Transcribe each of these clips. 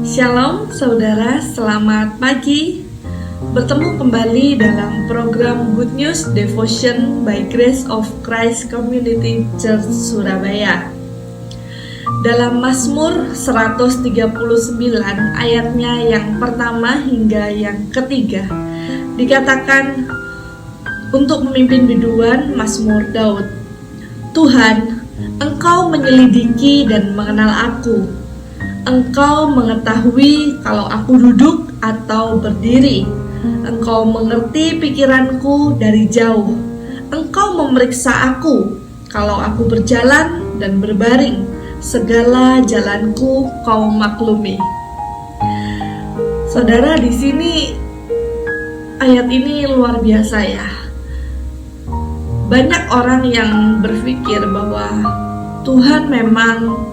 Shalom saudara, selamat pagi. Bertemu kembali dalam program Good News Devotion by Grace of Christ Community Church Surabaya. Dalam Mazmur 139 ayatnya yang pertama hingga yang ketiga dikatakan untuk memimpin biduan Mazmur Daud. Tuhan, Engkau menyelidiki dan mengenal aku. Engkau mengetahui kalau aku duduk atau berdiri. Engkau mengerti pikiranku dari jauh. Engkau memeriksa aku kalau aku berjalan dan berbaring. Segala jalanku kau maklumi. Saudara, di sini ayat ini luar biasa ya. Banyak orang yang berpikir bahwa Tuhan memang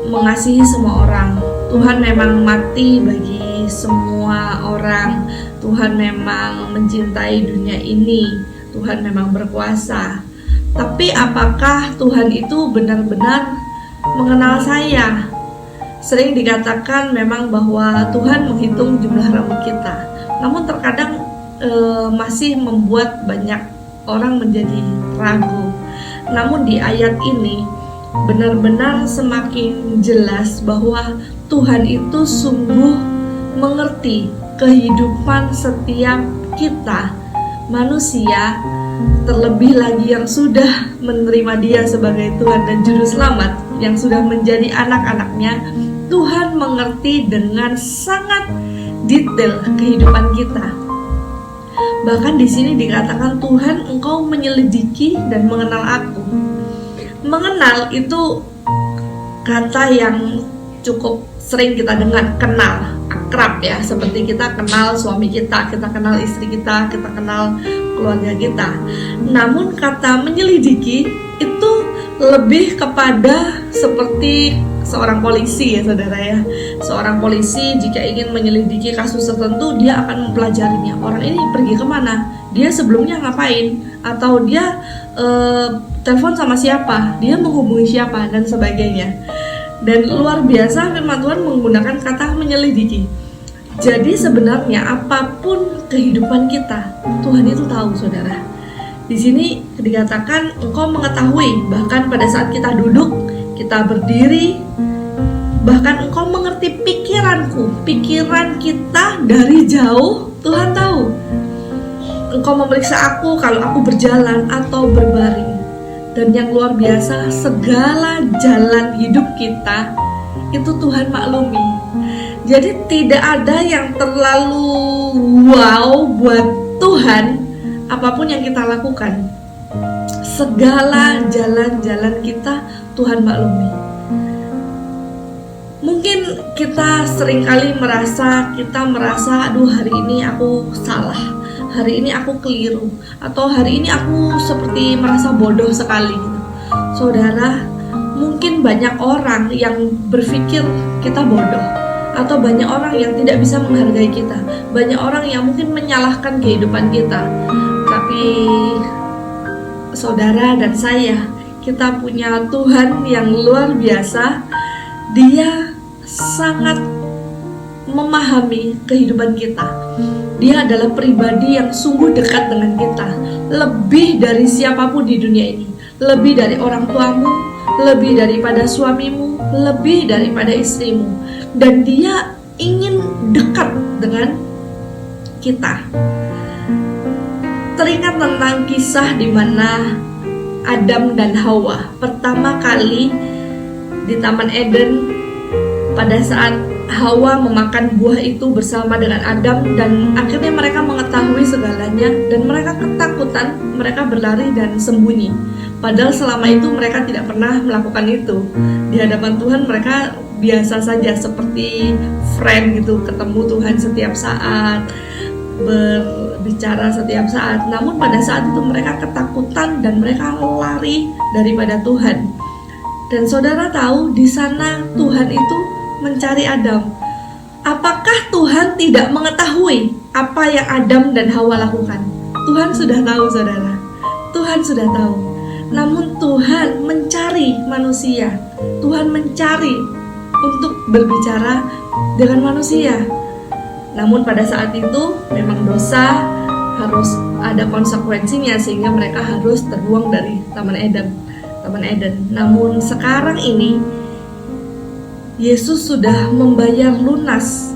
mengasihi semua orang. Tuhan memang mati bagi semua orang. Tuhan memang mencintai dunia ini. Tuhan memang berkuasa. Tapi apakah Tuhan itu benar-benar mengenal saya? Sering dikatakan memang bahwa Tuhan menghitung jumlah rambut kita. Namun terkadang masih membuat banyak orang menjadi ragu. Namun di ayat ini benar-benar semakin jelas bahwa Tuhan itu sungguh mengerti kehidupan setiap kita manusia, terlebih lagi yang sudah menerima Dia sebagai Tuhan dan Juru Selamat, yang sudah menjadi anak-anaknya. Tuhan mengerti dengan sangat detail kehidupan kita. Bahkan di sini dikatakan, Tuhan, Engkau menyelidiki dan mengenal aku. Mengenal itu kata yang cukup sering kita dengar, kenal, akrab ya. Seperti kita kenal suami kita kenal istri kita kenal keluarga kita. Namun kata menyelidiki itu lebih kepada seperti seorang polisi ya saudara ya. Seorang polisi jika ingin menyelidiki kasus tertentu, dia akan mempelajarinya. Orang ini pergi kemana? Dia sebelumnya ngapain? Atau dia telepon sama siapa? Dia menghubungi siapa? Dan sebagainya. Dan luar biasa firman Tuhan menggunakan kata menyelidiki. Jadi sebenarnya apapun kehidupan kita, Tuhan itu tahu saudara. Di sini dikatakan Engkau mengetahui, bahkan pada saat kita duduk, kita berdiri, bahkan Engkau mengerti pikiranku, pikiran kita dari jauh, Tuhan tahu. Engkau memeriksa aku kalau aku berjalan atau berbaring. Dan yang luar biasa, segala jalan hidup kita itu Tuhan maklumi. Jadi tidak ada yang terlalu wow buat Tuhan apapun yang kita lakukan. Segala jalan-jalan kita Tuhan maklumi. Mungkin kita seringkali merasa aduh hari ini aku salah, hari ini aku keliru, atau hari ini aku seperti merasa bodoh sekali. Saudara, mungkin banyak orang yang berpikir kita bodoh, atau banyak orang yang tidak bisa menghargai kita, banyak orang yang mungkin menyalahkan kehidupan kita. Tapi saudara dan saya, kita punya Tuhan yang luar biasa. Dia sangat memahami kehidupan kita. Dia adalah pribadi yang sungguh dekat dengan kita, lebih dari siapapun di dunia ini, lebih dari orang tuamu, lebih daripada suamimu, lebih daripada istrimu. Dan Dia ingin dekat dengan kita. Teringat tentang kisah di mana Adam dan Hawa pertama kali di Taman Eden, pada saat Hawa memakan buah itu bersama dengan Adam, dan akhirnya mereka mengetahui segalanya dan mereka ketakutan, mereka berlari dan sembunyi. Padahal selama itu mereka tidak pernah melakukan itu. Di hadapan Tuhan mereka biasa saja, seperti friend gitu, ketemu Tuhan setiap saat, berbicara setiap saat. Namun pada saat itu mereka ketakutan dan mereka lari daripada Tuhan. Dan saudara tahu, di sana Tuhan itu mencari Adam. Apakah Tuhan tidak mengetahui apa yang Adam dan Hawa lakukan? Tuhan sudah tahu saudara. Tuhan sudah tahu. Namun Tuhan mencari manusia. Tuhan mencari untuk berbicara dengan manusia. Namun pada saat itu memang dosa harus ada konsekuensinya, sehingga mereka harus terbuang dari Taman Eden. Namun sekarang ini Yesus sudah membayar lunas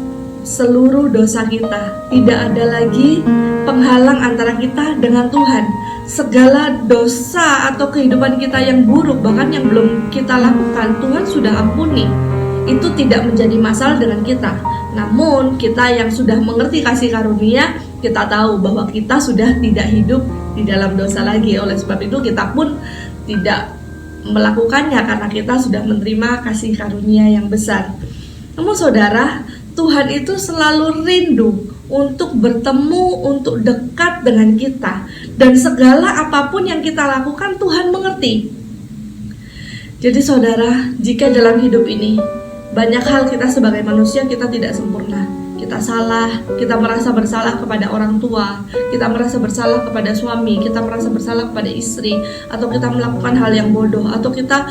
seluruh dosa kita. Tidak ada lagi penghalang antara kita dengan Tuhan. Segala dosa atau kehidupan kita yang buruk, bahkan yang belum kita lakukan, Tuhan sudah ampuni. Itu tidak menjadi masalah dengan kita. Namun kita yang sudah mengerti kasih karunia, kita tahu bahwa kita sudah tidak hidup di dalam dosa lagi. Oleh sebab itu kita pun tidak melakukannya, karena kita sudah menerima kasih karunia yang besar. Namun saudara, Tuhan itu selalu rindu untuk bertemu, untuk dekat dengan kita. Dan segala apapun yang kita lakukan, Tuhan mengerti. Jadi saudara, jika dalam hidup ini banyak hal kita sebagai manusia kita tidak sempurna, kita salah, kita merasa bersalah kepada orang tua, kita merasa bersalah kepada suami, kita merasa bersalah kepada istri, atau kita melakukan hal yang bodoh, atau kita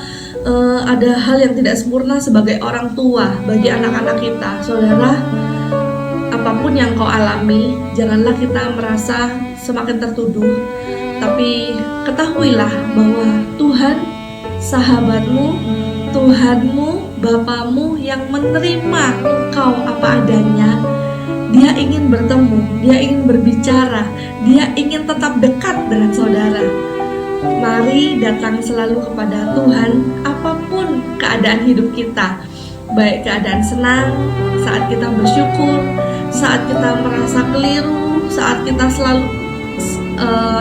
ada hal yang tidak sempurna sebagai orang tua bagi anak-anak kita. Saudara, apapun yang kau alami, janganlah kita merasa semakin tertuduh, tapi ketahuilah bahwa Tuhan sahabatmu, Tuhanmu, Bapamu yang menerima engkau apa adanya. Dia ingin bertemu, dia ingin berbicara, dia ingin tetap dekat dengan saudara. Mari datang selalu kepada Tuhan apapun keadaan hidup kita, baik keadaan senang, saat kita bersyukur, saat kita merasa keliru, saat kita selalu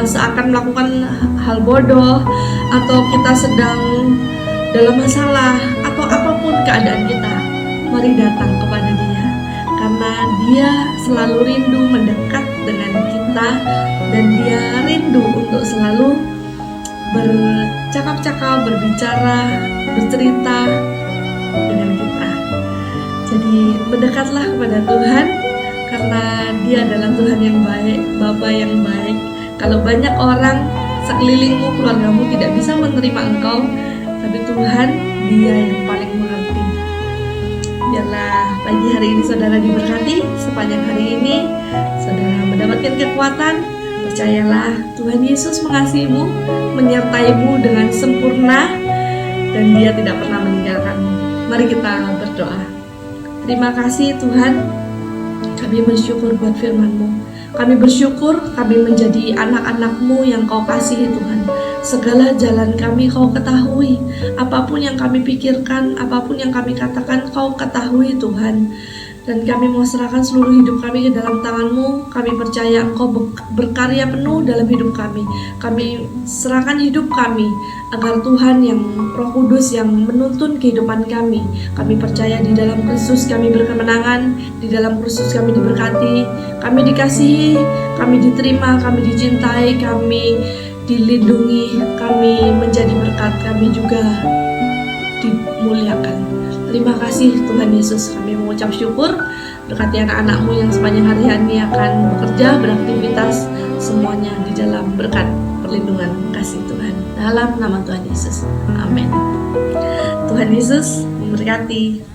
seakan melakukan hal bodoh, atau kita sedang dalam masalah, atau apapun keadaan kita. Mari datang kepada Dia, karena Dia selalu rindu mendekat dengan kita, dan Dia rindu untuk selalu bercakap-cakap, berbicara, bercerita dengan kita. Jadi mendekatlah kepada Tuhan, karena Dia adalah Tuhan yang baik, Bapa yang baik. Kalau banyak orang sekelilingmu, keluargamu tidak bisa menerima engkau, tapi Tuhan, Dia yang paling mengerti. Biarlah pagi hari ini saudara diberkati, sepanjang hari ini saudara mendapatkan kekuatan. Percayalah, Tuhan Yesus mengasihimu, menyertaimu dengan sempurna, dan Dia tidak pernah meninggalkanmu. Mari kita berdoa. Terima kasih Tuhan, kami bersyukur buat firman-Mu. Kami bersyukur kami menjadi anak-anak-Mu yang Kau kasihi Tuhan. Segala jalan kami Kau ketahui, apapun yang kami pikirkan, apapun yang kami katakan, Kau ketahui Tuhan. Dan kami mau serahkan seluruh hidup kami ke dalam tangan-Mu. Kami percaya Engkau berkarya penuh dalam hidup kami. Kami serahkan hidup kami agar Tuhan yang Roh Kudus yang menuntun kehidupan kami. Kami percaya di dalam Kristus kami berkemenangan, di dalam Kristus kami diberkati, kami dikasihi, kami diterima, kami dicintai, kami dilindungi, kami menjadi berkat, kami juga dimuliakan. Terima kasih Tuhan Yesus, kami mengucap syukur. Berkati anak-anak-Mu yang sepanjang hari ini akan bekerja, beraktivitas, semuanya di dalam berkat perlindungan kasih Tuhan. Dalam nama Tuhan Yesus, amin. Tuhan Yesus memberkati.